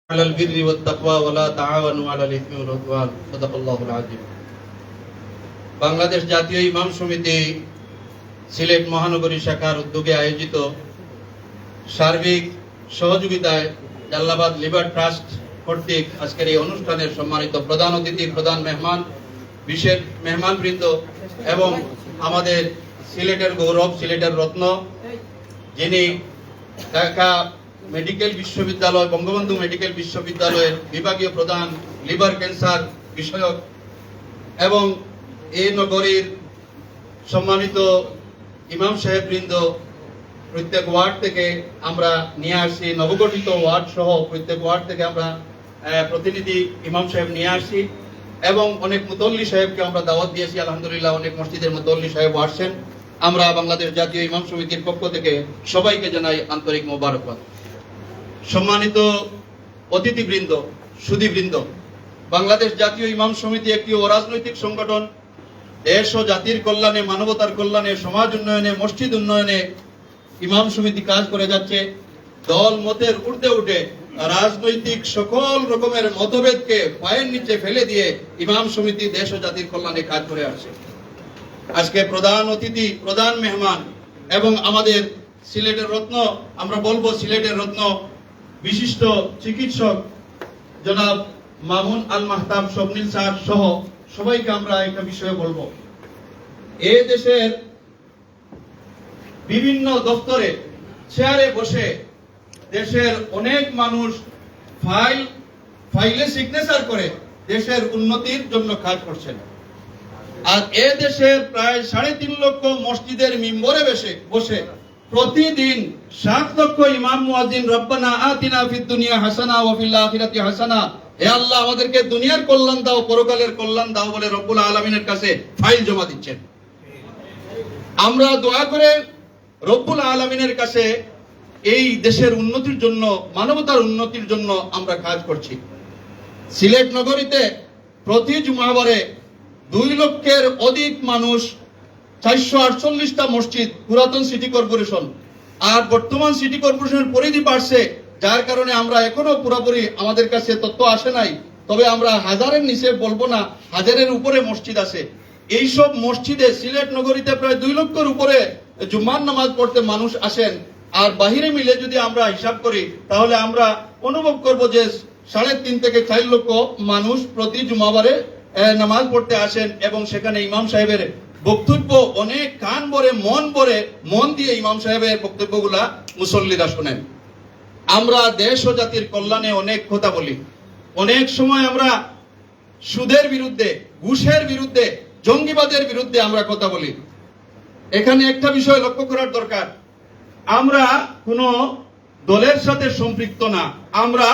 على البر والتقوى ولا تعاونوا على الإثم والعدوان صدق الله العظيم। বাংলাদেশ জাতীয় ইমাম সমিতি সিলেট মহানগরী শাখার উদ্যোগে আয়োজিত সার্বিক সহযোগিতায় জালালাবাদ লিভার ট্রাস্ট কর্তৃক আজকের এই অনুষ্ঠানের সম্মানিত প্রধান অতিথি, প্রধান মেহমান, বিশেষ মেহমানবৃন্দ এবং আমাদের সিলেটের গৌরব, সিলেটের রত্ন, যিনি ঢাকা মেডিকেল বিশ্ববিদ্যালয়, বঙ্গবন্ধু মেডিকেল বিশ্ববিদ্যালয়ের বিভাগীয় প্রধান, লিভার ক্যান্সার বিষয়ক, এবং এই নগরীর সম্মানিত ইমাম সাহেববৃন্দ, প্রত্যেক ওয়ার্ড থেকে আমরা নিয়ে আসি, নবগঠিত ওয়ার্ড সহ প্রত্যেক ওয়ার্ড থেকে আমরা প্রতিনিধি ইমাম সাহেব নিয়ে আসি এবং অনেক মুতল্লি সাহেবকে আমরা দাওয়াত দিয়েছি। আলহামদুলিল্লাহ অনেক মসজিদের মুতল্লি সাহেব আসছেন। আমরা বাংলাদেশ জাতীয় ইমাম সমিতির পক্ষ থেকে সবাইকে জানাই আন্তরিক মোবারকবাদ। সম্মানিত অতিথিবৃন্দ, সুধীবৃন্দ, বাংলাদেশ জাতীয় ইমাম সমিতি একটি অরাজনৈতিক সংগঠন। দেশ ও জাতির কল্যাণে, মানবতার কল্যাণে, সমাজ উন্নয়নে, মসজিদ উন্নয়নে ইমাম সমিতি কাজ করে যাচ্ছে। দল মতের ঊর্ধ্বে উঠে রাজনৈতিক সকল রকমের মতভেদকে পায়ের নিচে ফেলে দিয়ে ইমাম সমিতি দেশ ও জাতির কল্যাণে কাজ করে আসছে। আজকে প্রধান অতিথি, প্রধান মেহমান এবং আমাদের সিলেটের রত্ন, আমরা বলবো সিলেটের রত্ন, বিশিষ্ট চিকিৎসক জনাব মামুন আল মাহতাব স্বপ্নিল স্যার সহ সবাইকে আমরা একটা বিষয়ে বলবো। এ দেশের বিভিন্ন দপ্তরে চেয়ারে বসে দেশের অনেক মানুষ ফাইলে সিগনেচার করে দেশের উন্নতির জন্য কাজ করছেন। আর এ দেশের প্রায় 3.5 লক্ষ মসজিদের মিম্বরে বসে প্রতিদিন 7 লক্ষ ইমাম মুয়াজ্জিন রব্বানা আতিনা ফিদ দুনিয়া হাসানা ওয়া ফিল আখিরাতি হাসানা, হে আল্লাহ আমাদেরকে দুনিয়ার কল্যাণ দাও, পরকালের কল্যাণ দাও বলে রব্বুল আলামিনের কাছে ফাইল জমা দিচ্ছেন। আমরা দোয়া করে রব্বুল আলামিনের কাছে এই দেশের উন্নতির জন্য, মানবতার উন্নতির জন্য আমরা কাজ করছি। সিলেট নগরীতে প্রতি জুমাবারে 2 লক্ষের অধিক মানুষ, 448টা মসজিদ, পুরাতন সিটি কর্পোরেশন, আর বর্তমান সিটি কর্পোরেশনের পরিধি বাড়ছে, যার কারণে আমরা এখনো পুরোপুরি আমাদের কাছে তথ্য আসে নাই, তবে আমরা হাজারের নিচে বলবো না, হাজারের উপরে মসজিদ আছে। এইসব মসজিদে সিলেট নগরীতে প্রায় 2 লক্ষের উপরে জুমার নামাজ পড়তে মানুষ আসেন। আর বাহিরে মিলে যদি আমরা হিসাব করি তাহলে আমরা অনুভব করব যে 3.5 থেকে 4 লক্ষ মানুষ প্রতি জুমাবারে নামাজ পড়তে আসেন এবং সেখানে ইমাম সাহেবের বক্তব্য অনেক কান ভরে, মন দিয়ে ইমাম সাহেবের বক্তব্যগুলা মুসল্লিরা শুনেন। আমরা দেশ ও জাতির কল্যাণে অনেক কথা বলি, অনেক সময় আমরা সুদের বিরুদ্ধে, ঘুষের বিরুদ্ধে, জঙ্গিবাদের বিরুদ্ধে আমরা কথা বলি। এখানে একটা বিষয় লক্ষ্য করার দরকার, আমরা কোন দলের সাথে সম্পৃক্ত না। আমরা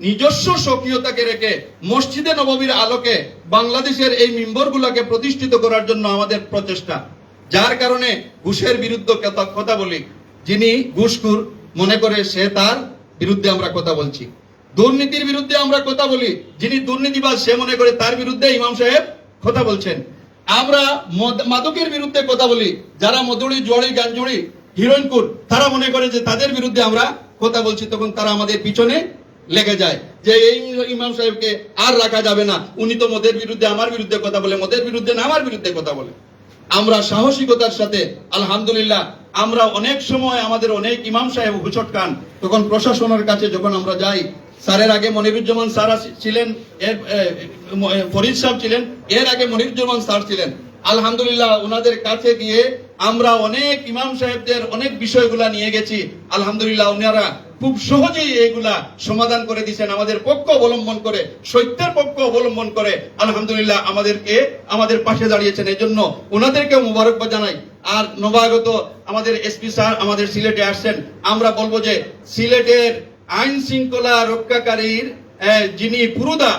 নিজস্ব সক্রিয়তাকে রেখে মসজিদে নববীর আলোকে বাংলাদেশের এই মিম্বরগুলোকে প্রতিষ্ঠিত করার জন্য আমাদের প্রচেষ্টা। যার কারণে ঘুষের বিরুদ্ধে কথা বলি, যিনি ঘুষখোর মনে করে সে তার বিরুদ্ধে আমরা কথা বলছি। দুর্নীতির বিরুদ্ধে আমরা কথা বলি, যিনি দুর্নীতিবাজ সে মনে করে তার বিরুদ্ধে ইমাম সাহেব কথা বলছেন। আমরা মাদকের বিরুদ্ধে কথা বলি, যারা মধুরি, জুয়ারি, গাঞ্জুড়ি, হিরোইনকুর, তারা মনে করে যে তাদের বিরুদ্ধে আমরা কথা বলছি, তখন তারা আমাদের পিছনে লেগে যায় যে এই ইমাম সাহেবকে আর রাখা যাবে না, উনি তো মদের বিরুদ্ধে, আমার বিরুদ্ধে কথা বলে, মদের বিরুদ্ধে না আমার বিরুদ্ধে কথা বলে। আমরা সাহসিকতার সাথে আলহামদুলিল্লাহ, আমরা অনেক সময় আমাদের অনেক ইমাম সাহেব হুচট খান, তখন প্রশাসনের কাছে যখন আমরা যাই, স্যারের আগে মনিরুজ্জামান স্যার ছিলেন, ফরিদ সাহেব ছিলেন, এর আগে মনিরুজ্জামান স্যার ছিলেন, আলহামদুলিল্লাহ ওনাদের কাছে গিয়ে আমরা অনেক ইমাম সাহেবদের অনেক বিষয়গুলা নিয়ে গেছি। আলহামদুলিল্লাহ ওনারা খুব সহজেই এইগুলা সমাধান করে দিয়েছেন, আমাদের পক্ষ অবলম্বন করে, সত্যের পক্ষ অবলম্বন করে আলহামদুলিল্লাহ আমাদের পাশে দাঁড়িয়েছেন। এই জন্য ওনাদেরকেও মোবারকবাদ জানাই। আর নবাগত আমাদের এসপি স্যার আমাদের সিলেটে আসছেন, আমরা বলবো যে সিলেটের আইন শৃঙ্খলা রক্ষাকারীর যিনি পুরোদা,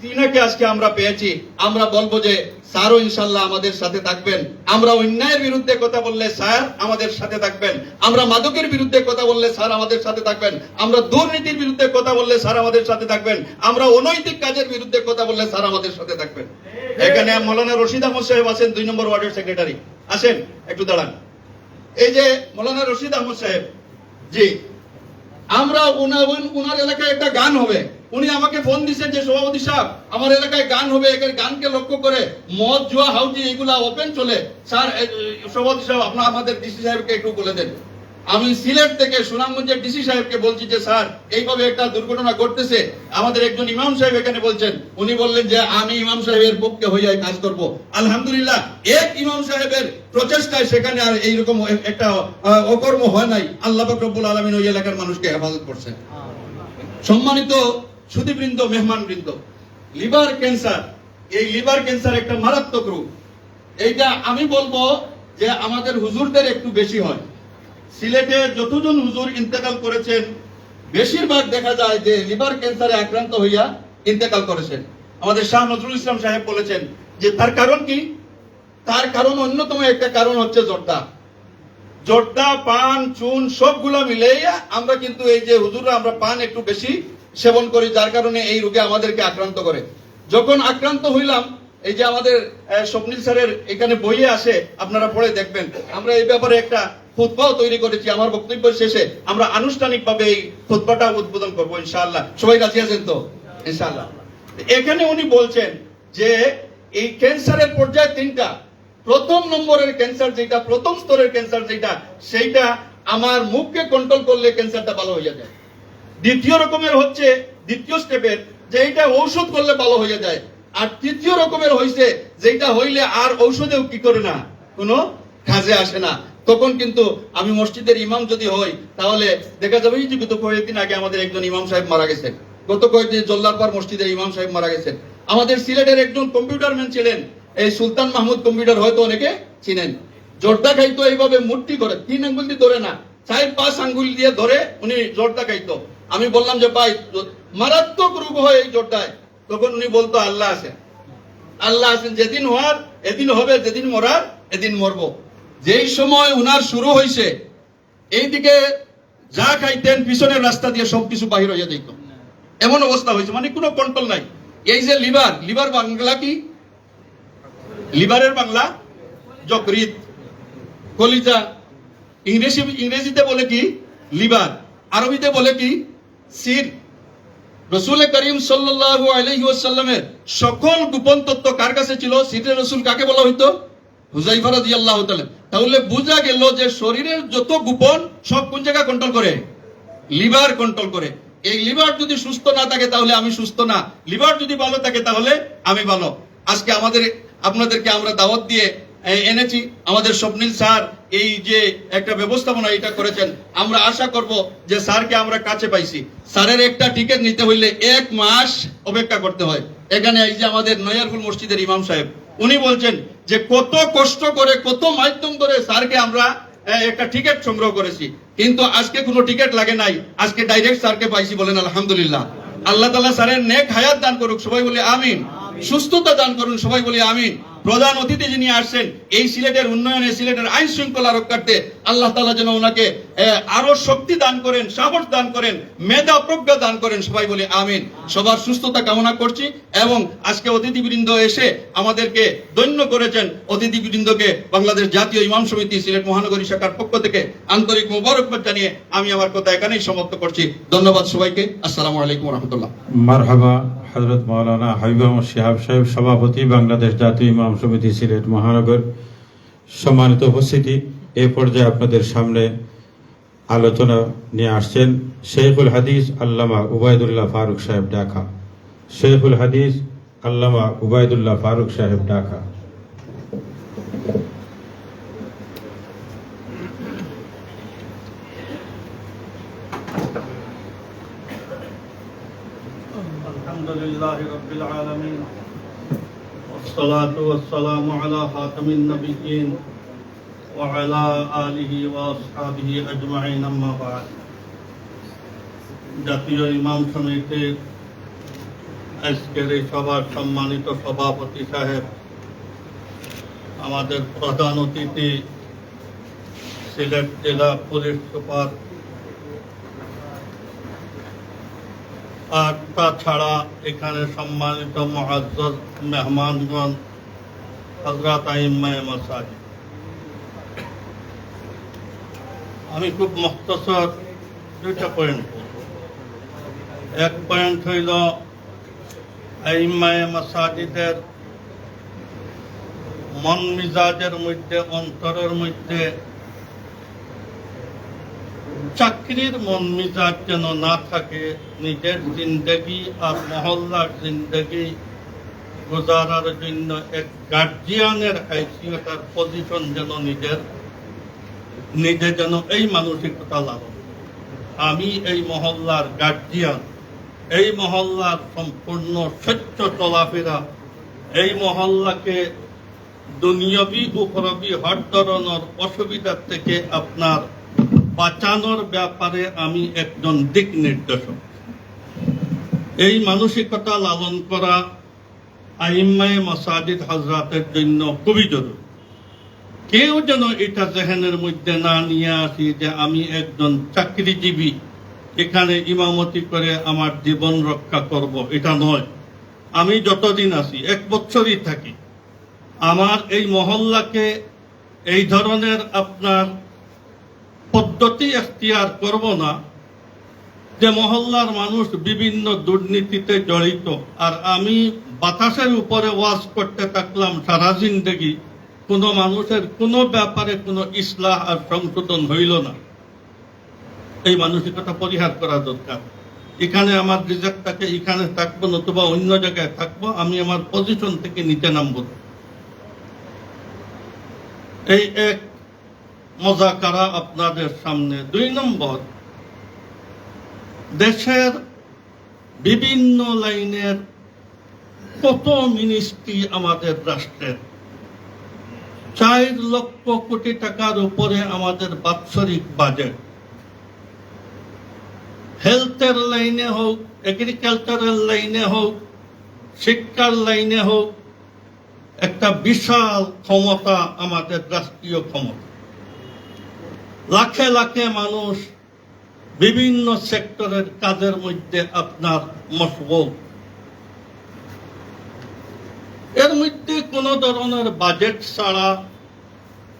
তিনাকে আজকে আমরা পেয়েছি। আমরা বলবো যে স্যারও ইনশাল্লাহ আমাদের সাথে থাকবেন। আমরা অন্যায়ের বিরুদ্ধে কথা বললে স্যার আমাদের সাথে থাকবেন, আমরা মাদকের বিরুদ্ধে কথা বললে স্যার আমাদের সাথে থাকবেন, আমরা দুর্নীতির বিরুদ্ধে কথা বললে স্যার আমাদের সাথে থাকবেন, আমরা অনৈতিক কাজের বিরুদ্ধে কথা বললে স্যার আমাদের সাথে থাকবেন। এখানে মৌলানা রশিদ আহমদ সাহেব আছেন, 2 নম্বর ওয়ার্ডের সেক্রেটারি, আসেন একটু দাঁড়ান। এই যে মৌলানা রশিদ আহমদ সাহেব, জি আমরা উনার এলাকায় একটা গান হবে, উনি আমাকে ফোন দিচ্ছেন যে সভাপতি সাহেব আমার এলাকায় গান হবে, এখানে গানকে লক্ষ্য করে মদ জুয়া হাউজি এগুলা ওপেন চলে, স্যার সভাপতি সাহেব আপনার আমাদের ডিসি সাহেবকে একটু বলে দেন। আমি সিলেট থেকে সুনামগঞ্জের ডিসি সাহেবকে বলছি যে স্যার এইভাবে একটা দুর্ঘটনা ঘটতেছে, আমাদের একজন ইমাম সাহেব এখানে বলছেন, উনি বললেন যে আমি ইমাম সাহেবের পক্ষে হয়ে কাজ করব। আলহামদুলিল্লাহ এক ইমাম সাহেবের প্রচেষ্টায় সেখানে আর এইরকম একটা অকর্ম হয় নাই। আল্লাহ পাক রব্বুল আলামিন ওই এলাকার মানুষকে হেফাজত করছেন। সম্মানিত সুধীবৃন্দ, মেহমানবৃন্দ, লিভার ক্যান্সার, এই লিভার ক্যান্সার একটা মারাত্মক রোগ। এইটা আমি বলবো যে আমাদের হুজুরদের একটু বেশি হয়। সিলেটে যতজন হুজুর ইন্তেকাল করেছেন বেশিরভাগ দেখা যায় যে লিভার ক্যান্সারে আক্রান্ত হইয়া ইন্তেকাল করেছেন। আমাদের শাহ নজরুল ইসলাম সাহেব বলেছেন যে তার কারণ কি? তার কারণ অন্যতম একটা কারণ হচ্ছে জর্দা, পান, চুন সবগুলা মিলাইয়া আমরা কিন্তু এই যে হুজুররা আমরা পান একটু বেশি সেবন করি, যার কারণে এই রোগে আমাদেরকে আক্রান্ত করে। যখন আক্রান্ত হইলাম, এই যে আমাদের স্বপ্নিল স্যারের এখানে বইয়ে আসে, আপনারা পড়ে দেখবেন, আমরা এই ব্যাপারে একটা খুতবাও তৈরি করেছি। আমার বক্তব্যের শেষে আমরা আনুষ্ঠানিকভাবে এই খুতবাটা উদ্বোধন করবো ইনশাআল্লাহ। সবাই রাজি আছেন তো? ইনশাআল্লাহ। এখানে উনি বলছেন যে এই ক্যান্সারের পর্যায় তিনটা। প্রথম নম্বরের ক্যান্সার যেটা, প্রথম স্তরের ক্যান্সার যেটা, সেইটা আমার মুখকে কন্ট্রোল করলে ক্যান্সারটা ভালো হয়ে যায়। দ্বিতীয় রকমের হচ্ছে দ্বিতীয় স্টেপের, যে এইটা ঔষধ করলে ভালো হয়ে যায়। আর তৃতীয় রকমের হইছে যেটা হইলে আর ঔষধেও কি করে না, কোনো কাজে আসে না। তখন কিন্তু আমি মসজিদের ইমাম যদি হই, তাহলে দেখা যাবে যে গত কয়েকদিন আগে আমাদের একজন ইমাম সাহেব মারা গেছেন। গত কয়েকদিন জল্লারপাড় মসজিদের ইমাম সাহেব মারা গেছেন। আমাদের সিলেটের একজন কম্পিউটার ম্যান ছিলেন, এই সুলতান মাহমুদ কম্পিউটার, হয়তো অনেকে চিনেন। জর্দা খাইতো এইভাবে মুট্টি করে, 3 আঙ্গুল দিয়ে ধরে না, 4-5 আঙ্গুল দিয়ে ধরে উনি জর্দা খাইতো। আমি বললাম যে ভাই মারাত্মক রোগ হয় এই জর্দায়। তখন উনি বলতো আল্লাহ আছেন, আল্লাহ আছেন, যেদিন হওয়ার এদিন হবে, যেদিন মরার এদিন মরবো। যেই সময় উনার শুরু হয়েছে, এইদিকে যা খাইতেন পিছনের রাস্তা দিয়ে সবকিছু বাহির হয়ে যেত, এমন অবস্থা হয়েছে, মানে কোনো কন্ট্রোল নাই। এই যে লিভার বাংলা কি? লিভারের বাংলা যকৃৎ, কলিজা। ইংরেজিতে বলে কি? লিভার। আরবিতে বলে কি? সির। রসুল করিম সাল্লাল্লাহু আলাইহি ওয়াসাল্লামের সকল গোপন তত্ত্ব কার কাছে ছিল? সিরের রসুল কাকে বলা হইতো? হুযায়ফা রাদিয়াল্লাহু তাআলা। তাহলে বোঝা গেল যে শরীরের যত গোপন সব কোন জায়গা কন্ট্রোল করে? লিভার কন্ট্রোল করে। এই লিভার যদি সুস্থ না থাকে তাহলে আমি সুস্থ না, লিভার যদি ভালো থাকে তাহলে আমি ভালো। আজকে আপনাদেরকে আমরা দাওয়াত দিয়ে এনেছি। আমাদের স্বপ্নিল স্যার এই যে একটা ব্যবস্থাপনা এটা করেছেন, আমরা আশা করব যে স্যারকে আমরা কাছে পাইছি। স্যারের একটা টিকিট নিতে হইলে 1 মাস অপেক্ষা করতে হয়। এখানে এই যে আমাদের নয়ারপুর মসজিদের ইমাম সাহেব, উনি বলছেন যে কত কষ্ট করে, কত মাধ্যম করে স্যারকে আমরা একটা টিকিট সংগ্রহ করেছি, কিন্তু আজকে কোনো টিকিট লাগে নাই, আজকে ডাইরেক্ট স্যারকে পাইছি। বলেন আলহামদুলিল্লাহ। আল্লাহ তাআলা স্যারের নেক হায়াত দান করুক, সবাই বলি আমিন। সুস্থতা দান করুন, সবাই বলি আমিন। প্রধান অতিথি যিনি আসছেন, এই সিলেটের উন্নয়নে, সিলেটের আইন শৃঙ্খলা রক্ষার্থে আল্লাহ তাআলা যেন ওনাকে আরো শক্তি দান করেন, সাহস দান করেন, মেধা প্রজ্ঞা দান করেন, সবাই বলি আমিন। সবার সুস্থতা কামনা করছি। এবং আজকে অতিথিবৃন্দ এসে আমাদেরকে ধন্য করেছেন, অতিথিবৃন্দকে বাংলাদেশ জাতীয় ইমাম সমিতি সিলেট মহানগরী শাখার পক্ষ থেকে আন্তরিক মোবারকবাদ জানিয়ে আমি আমার কথা এখানেই সমাপ্ত করছি। ধন্যবাদ সবাইকে। আসসালামু আলাইকুম ওয়া রাহমাতুল্লাহ। মারহাবা হযরত মাওলানা হাবিব আহমদ শিহাব সাহেব, সভাপতি বাংলাদেশ জাতীয় ইমাম সমিতি সিলেট মহানগর। সম্মানিত উপস্থিতি, এই পর্যায়ে আপনাদের সামনে আলোচনা নিয়ে আসছেন শেখুল হাদিস আল্লামা উবাইদুল্লাহ ফারুক সাহেব ঢাকা। শেখুল হাদিস আল্লামা উবাইদুল্লাহ ফারুক সাহেব ঢাকা। আলহামদুলিল্লাহি রাব্বিল আলামিন, ওয়াসসালাতু ওয়াসসালামু আলা খাতামিন নাবিয়্যিন ওয়া আলা আলিহি ওয়া আসহাবিহি আজমাইন, আম্মা বা'দ। জাতীয় ইমাম সমিতির আজকের এই সভার সম্মানিত সভাপতি সাহেব, আমাদের প্রধান অতিথি সিলেট জেলা পুলিশ সুপার, আর তাছাড়া এখানে সম্মানিত মুআজ্জাজ মেহমানগণ, হযরত আইম্মায়ে মাসাজিদ। আমি খুব মুখতাসার 2টা পয়েন্ট বলব। এক পয়েন্ট হইল আইম্মায়ে মাসাজিদের মন মিজাজের মধ্যে, অন্তরের মধ্যে চাকরির মন মিজাজ যেন না থাকে, নিজের জিন্দগি আর মহল্লার জিন্দগি গুজারার জন্য এক গার্জিয়ানের হাইসিয়ত আর পজিশন যেন নিজে যেন এই মানসিকতা লালন। আমি এই মহল্লার গার্জিয়ান, এই মহল্লার সম্পূর্ণ স্বচ্ছ চলাফেরা, এই মহল্লাকে দুনিয়াবি উপরবি হর ধরনের অসুবিধা থেকে আপনার বাঁচানোর ব্যাপারে আমি একজন দিক নির্দেশক। এই মানসিকতা লালন করা আইম্মায়ে মাসাজিদ হযরতের জন্য খুবই জরুরি। কেউ যেন এটা জেহেনের মধ্যে না নিয়ে আসি যে আমি একজন চাকরিজীবী, এখানে ইমামতি করে আমার জীবন রক্ষা করব, এটা নয়। আমি যতদিন আছি, 1 বছরই থাকি, আমার এই মহল্লাকে এই ধরনের আপনার পদ্ধতি এখতিয়ার করব না যে মহল্লার মানুষ বিভিন্ন দুর্নীতিতে জড়িত, আর আমি বাতাসের উপরে ওয়াজ করতে থাকলাম সারা জিন্দগি, কোনো মানুষের কোনো ব্যাপারে কোনো ইসলাহ আর সংশোধন হইল না। এই মানসিকতা পরিহার করা দরকার। এখানে আমার রিজেক্ট থাকে, এখানে থাকবো, নতুবা অন্য জায়গায় থাকবো, আমি আমার পজিশন থেকে নিচে নামবো। এই এক মজাকারা আপনাদের সামনে। 2 নম্বর, দেশের বিভিন্ন লাইনের কত মিনিস্ট্রি আমাদের রাষ্ট্রের, 4 লক্ষ কোটি টাকার উপরে আমাদের বাৎসরিক বাজেট। হেলথের লাইনে হোক, এগ্রিকালচারাল লাইনে হোক, শিক্ষার লাইনে হোক, একটা বিশাল ক্ষমতা আমাদের রাষ্ট্রীয় ক্ষমতা। লাখে লাখে মানুষ বিভিন্ন সেক্টরের কাজের মধ্যে আপনার মশগুল। এর মধ্যে কোন ধরনের বাজেট ছাড়া,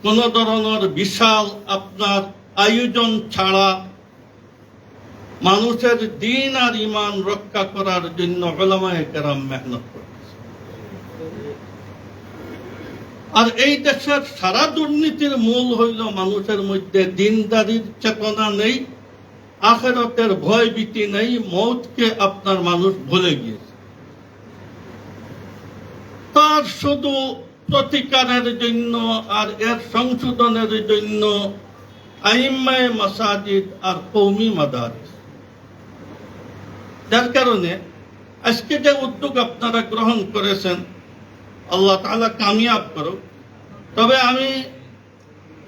কোন ধরনের বিশাল আপনার আয়োজন ছাড়া মানুষের দিন আর ইমান রক্ষা করার জন্য উলামায়ে কেরাম মেহনত করতেছে। আর এই দেশের সারা দুর্নীতির মূল হইল মানুষের মধ্যে দিনদারির চেতনা নেই, আখিরাতের ভয় ভীতি নেই, মৌতকে আপনার মানুষ ভুলে গিয়েছে। তার শুধু প্রতিকারের জন্য আর এর সংশোধনের জন্য আইম্মায়ে মাসাজিদ আর কওমি মাদারিস। যার কারণে আজকে যে উদ্যোগ আপনারা গ্রহণ করেছেন, আল্লাহ তাআলা কামিয়াব করুক। তবে আমি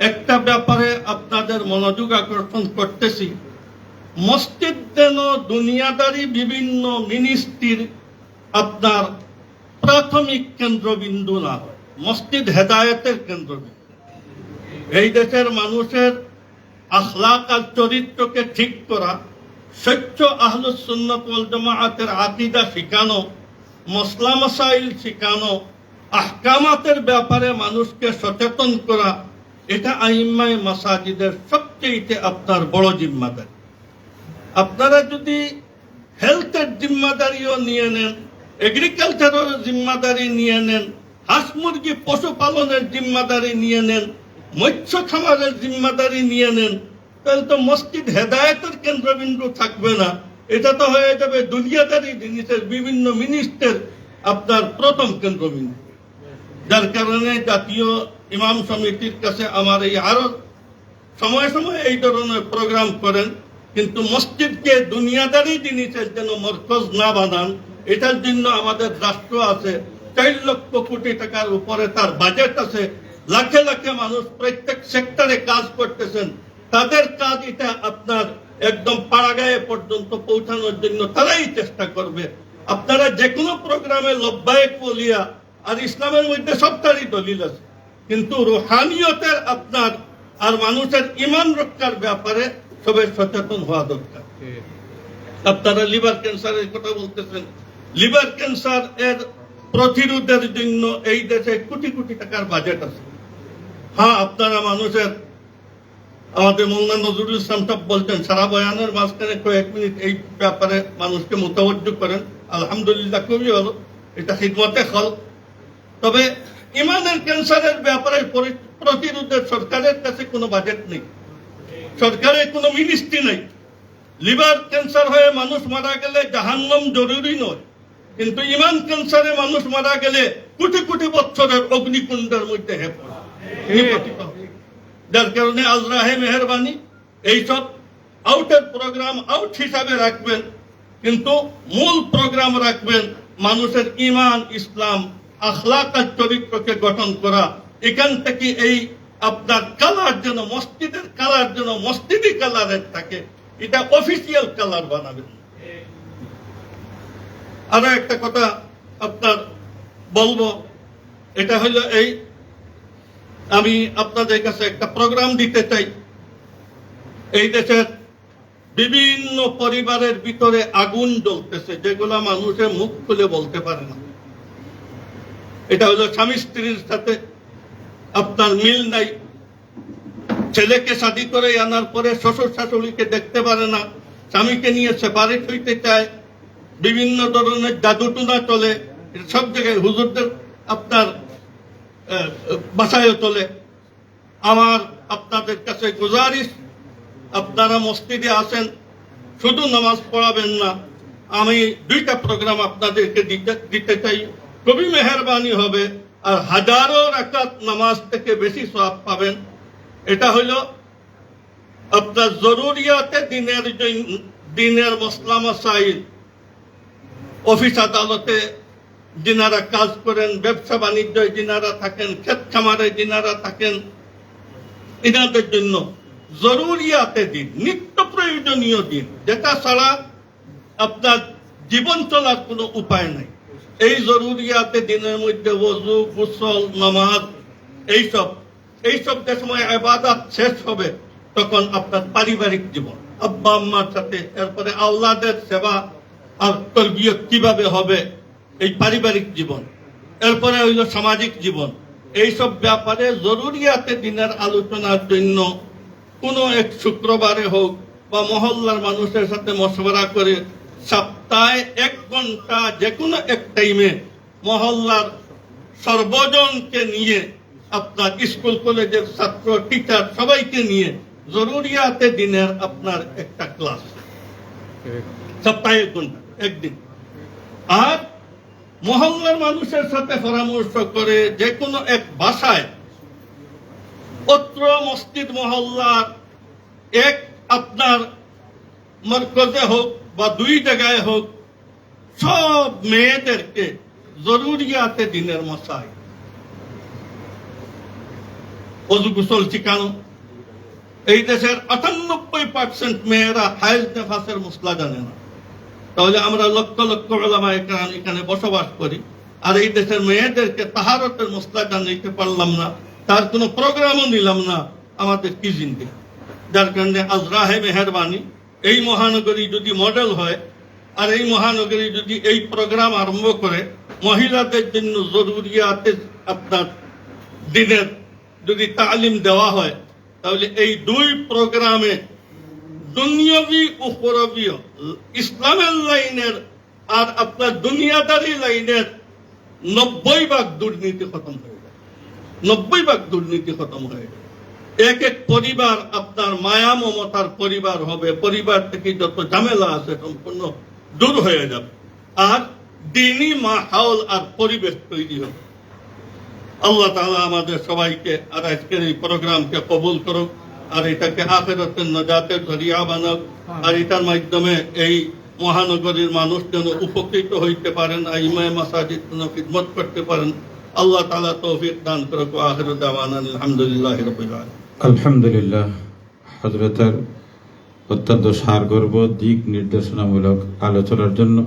একটা ব্যাপারে আপনাদের মনোযোগ আকর্ষণ করতেছি, মসজিদ যেন দুনিয়াদারি বিভিন্ন মিনিস্ট্রির আপনার প্রাথমিক কেন্দ্রবিন্দু না হয়, মসজিদ হেদায়েতের কেন্দ্রবিন্দু। এই দেশের মানুষের আখলাক আর চরিত্রকে ঠিক করা, সচ্চ আহলুস সুন্নাত ওয়াল জামাআতের আকীদা শিখানো, মসলা মাসাইল শিখানো, আহকামাতের ব্যাপারে মানুষকে সচেতন করা, এটা আইম্মায়ে মাসাজিদের সবচেয়ে আপনার বড় জিম্মাদারি। আপনারা যদি হেলথের জিম্মাদারিও নিয়ে নেন, এগ্রিকালচারের জিম্মাদারি নিয়ে নেন, হাঁস মুরগি পশুপালনের জিম্মাদারি নিয়ে নেন, মৎস্য খামারের জিম্মাদারি নিয়ে নেন, তাহলে তো মসজিদ হেদায়েতের কেন্দ্রবিন্দু থাকবে না, এটা তো হয়ে যাবে দুনিয়াদারি জিনিসের বিভিন্ন মিনিস্টার আপনার প্রথম কেন্দ্রবিন্দু। যার কারণে জাতীয় ইমাম সমিতির কাছে আমার এই আরো সময় সময় এই ধরনের প্রোগ্রাম করেন, কিন্তু মসজিদকে দুনিয়াদারি জিনিসের যেন মরকজ না বানান, এটার জন্য আমাদের রাষ্ট্র আছে, 4 লক্ষ কোটি টাকার উপরে তার বাজেট আছে, লাখে লাখে মানুষ প্রত্যেক সেক্টরে কাজ করতেছেন, তাদের কাজ এটা আপনার একদম পাড়াগায়ে পর্যন্ত পৌঁছানোর জন্য তারাই চেষ্টা করবে। আপনারা যে কোনো প্রোগ্রামে লব্বায়েক বলিয়া, আর ইসলামের মধ্যে সবটারই দলিল আছে, কিন্তু রুহানিয়তের আপনার আর মানুষের ইমান রক্ষার ব্যাপারে সবাই সচেতন হওয়া দরকার। আপনারা লিভার ক্যান্সারের কথা বলতেছেন, লিভার ক্যান্সার এর প্রতিরোধের জন্য এই দেশে কোটি কোটি টাকার বাজেট আছে। হ্যাঁ, আপনারা মানুষের আমাদের মোল্লা নজরুল ইসলাম সাহেব বলতেন সারা বয়ানের মাঝখানে কয়েক মিনিট এই ব্যাপারে মানুষকে মোতাবজ্জ করেন। আলহামদুলিল্লাহ, খুবই ভালো, এটা খিদমতে খল। তবে ইমানের ক্যান্সারের ব্যাপারে প্রতিরোধে সরকারের কাছে কোনো বাজেট নেই, সরকারের কোনো মিনিস্ট্রি নেই। লিভার ক্যান্সার হয়ে মানুষ মারা গেলে জাহান্নাম জরুরি নয়, কিন্তু ইমান ক্যান্সারে মানুষ মারা গেলে কোটি কোটি বছরের অগ্নিকুণ্ডের মধ্যে নিপতিত হবে। যার কারণে আল্লাহে মেহরবানি এইসব আউটের প্রোগ্রাম আউট হিসাবে রাখবেন, কিন্তু মূল প্রোগ্রাম রাখবেন মানুষের ইমান, ইসলাম, আখলাক আর চরিত্রকে গঠন করা। এখান থেকে এই আপনার কালার যেন মসজিদের কালার যেন মসজিদি কালারের থাকে, এটা অফিসিয়াল কালার বানাবেন। আরো একটা কথা আপনার বলবো, এটা হলো এই, আমি আপনাদের কাছে একটা প্রোগ্রাম দিতে চাই। এই দেশের বিভিন্ন পরিবারের ভিতরে আগুন জ্বলতেছে, যেগুলা মানুষের মুখ খুলে বলতে পারে না। এটা হলো স্বামী স্ত্রীর সাথে আপনার মিল নাই, ছেলেকে শাদী করে আনার পরে শ্বশুর শাশুড়িকে দেখতে পারে না, স্বামীকে নিয়ে সেপারেট হইতে চায়, বিভিন্ন ধরনের জাদুটুনা চলে, সব জায়গায় হুজুরদের আপনার বাসায়ও চলে। আমার আপনাদের কাছে গুজারিশ, আপনারা মসজিদে আসেন, শুধু নামাজ পড়াবেন না। আমি দুইটা প্রোগ্রাম আপনাদেরকে দিতে চাই, খুবই মেহরবানি হবে, আর হাজারো রাকাত নামাজ থেকে বেশি সওয়াব পাবেন। এটা হইল আপনার জরুরিয়াতে দিনের মসলা মাসাইল, অফিস আদালতে যিনারা কাজ করেন, ব্যবসা বাণিজ্য যিনারা থাকেন, ক্ষেত খামারে যিনারা থাকেন, এনাদের জন্য জরুরিয়াতে দিন, নিত্য প্রয়োজনীয় দিন, যেটা ছাড়া আপনার জীবন চলার কোনো উপায় নাই। এই জরুরিয়াতে দিনের মধ্যে ওযু, গোসল, নামাজ, এইসব যে সময় ইবাদত শেষ হবে, তখন আপনার পারিবারিক জীবন, আব্বা আম্মার সাথে, এরপরে আওলাদের সেবা আর তরবিয়ত কিভাবে হবে, এই পারিবারিক জীবন, এরপরে হইল সামাজিক জীবন, এইসব ব্যাপারে জরুরিয়াতে দিনের আলোচনার জন্য কোনো এক শুক্রবারে হোক বা মহল্লার মানুষের সাথে মশওয়ারা করে সপ্তাহে 1 ঘন্টা যে কোনো এক টাইমে মহল্লার সর্বজনকে নিয়ে, আপনার স্কুল কলেজের ছাত্র, টিচার সবাইকে নিয়ে জরুরিয়াতে দিনের আপনার একটা ক্লাস, সপ্তাহে 1 ঘন্টা একদিন। আর মহল্লার মানুষের সাথে পরামর্শ করে যে কোনো এক বাসায়, অত্র মসজিদ মহল্লার এক আপনার মরকজে হোক বা 2 জায়গায় হোক, সব মেয়েদেরকে জরুরিয়াতে দিনের মশাই ওযু গোসল শিখানো। এই দেশের 98% মেয়েরা হায়েজ নেফাসের মশলা জানে না, তাহলে আমরা লক্ষ লক্ষ উলামা একরাম এখানে বসবাস করি, আর এই দেশের মেয়েদেরকে তাহারতের মশলা জানাইতে পারলাম না, তার কোনো প্রোগ্রামও নিলাম না, আমাদের কি জিন্দেগি। যার কারণে আল্লাহে মেহরবানি, এই মহানগরী যদি মডেল হয়, আর এই মহানগরী যদি এই প্রোগ্রাম আরম্ভ করে মহিলাদের জন্য জরুরিয়াতে আপনার দিনের যদি তালিম দেওয়া হয়, তাহলে এই 2 প্রোগ্রামে দুনিয়াবি উখরাবি, ইসলামের লাইনের আর আপনার দুনিয়াদারি লাইনের 90% দুর্নীতি খতম হয়ে যায়, 90% দুর্নীতি খতম হয়ে যায়। এক এক পরিবার আপনার মায়া মমতার পরিবার হবে, পরিবার থেকে যত ঝামেলা আছে সম্পূর্ণ দূর হয়ে যাবে, আর দ্বীনি মাহৌল আর পরিবেশ তৈরি হবে। আল্লাহ তাআলা আমাদের সবাইকে আর আজকের এই প্রোগ্রামকে কবুল করুক, আর এটাকে আখিরাতের নাজাতের জরিয়া বানাক, আর এটার মাধ্যমে এই মহানগরীর মানুষ যেন উপকৃত হইতে পারেন, আইমায়ে মাসাজিদ যেন খিদমত করতে পারেন। আল্লাহ তাআলা তৌফিক দান করুক। আখিরু দাওয়ানা আলহামদুলিল্লাহি রাব্বিল আলামিন। আলহামদুলিল্লাহ, হযরতের অত্যন্ত সারগর্ভ দিক নির্দেশনামূলক আলোচনার জন্য